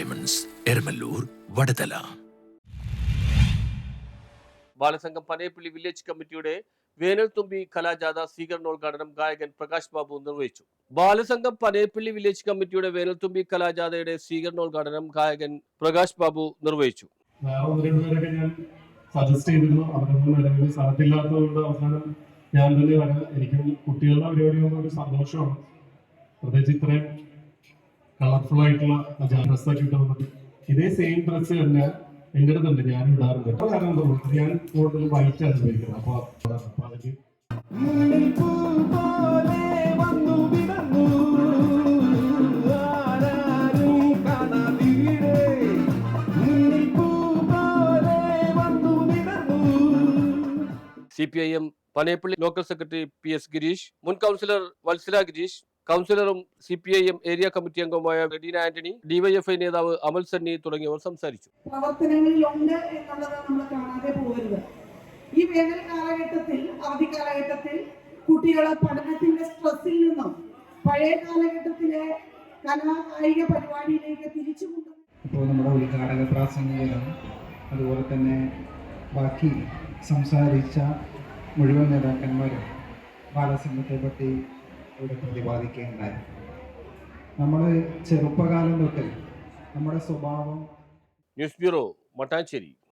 Diamonds, Eramallur, Vadathala. Balasangham Panayappilly village കമ്മിറ്റിയുടെ വേനൽത്തുമ്പി കലാജാഥ സ്വീകരണോദ്ഘാടനം ഗായകൻ പ്രകാശ് ബാബു നിർവഹിച്ചു. ബാലസംഘം പനയപ്പള്ളി വില്ലേജ് കമ്മിറ്റിയുടെ വേനൽത്തുമ്പി കലാജാഥയുടെ സ്വീകരണോദ്ഘാടനം ഗായകൻ പ്രകാശ് ബാബു നിർവഹിച്ചു. സജസ്റ്റ് ചെയ്തിരുന്നു. അവരൊന്നും നിലവിൽ സ്ഥലത്തില്ലാത്തതുകൊണ്ട് അവസാനം ഞാൻ തന്നെ വരാം. എനിക്കും കുട്ടികളുടെ പരിപാടിയാകുമ്പോൾ ഒരു സന്തോഷമാണ്. പ്രത്യേകിച്ച് ഇത്രയും കളർഫുൾ ആയിട്ടുള്ള ഡ്രസ്സൊക്കെ ഇട്ട് വന്നിട്ട് ഇതേ സെയിം ഡ്രസ്സ് തന്നെ എൻ്റെ അടുത്തുണ്ട്, ഞാൻ ഇടാറുണ്ട്. ഞാൻ കൂടുതൽ വൈറ്റ് ആണ് ഉപയോഗിക്കുന്നത്. അപ്പൊ അതിന് CPIM Panayappally local secretary PS Girish, മുൻ കൗൺസിലർ വത്സല ഗിരീഷ്, കൗൺസിലറും CPIM ഏരിയ കമ്മിറ്റി അംഗവുമായ റെഡീന ആന്റണി, DYFI നേതാവ് അമൽ സണ്ണി തുടങ്ങിയവർ സംസാരിച്ചു. പ്രവർത്തനങ്ങളിലുണ്ട് എന്നുള്ളത് നമ്മൾ കാണാതെ പോകരുത്. ഈ വേനൽ കാലഘട്ടത്തിൽ, അവധി കാലഘട്ടത്തിൽ കുട്ടികളെ പഠനത്തിന്റെ സ്ട്രെസ്സിൽ നിന്നും പഴയ കാലഘട്ടത്തിലെ കലാകായിക പരിപാടിയിലേക്ക് തിരിച്ചു കൊണ്ടുവരും. ഇപ്പോൾ നമ്മുടെ ഉദ്ഘാടക പ്രാസംഗികരും അതുപോലെ തന്നെ ബാക്കി സംസാരിച്ച മുഴുവൻ നേതാക്കന്മാരും ബാലസംഘത്തെ പറ്റി ഇവിടെ പ്രതിപാദിക്കുകയുണ്ടായി. നമ്മൾ ചെറുപ്പകാലം തൊട്ട് നമ്മുടെ സ്വഭാവം. News bureau, Mattancherry.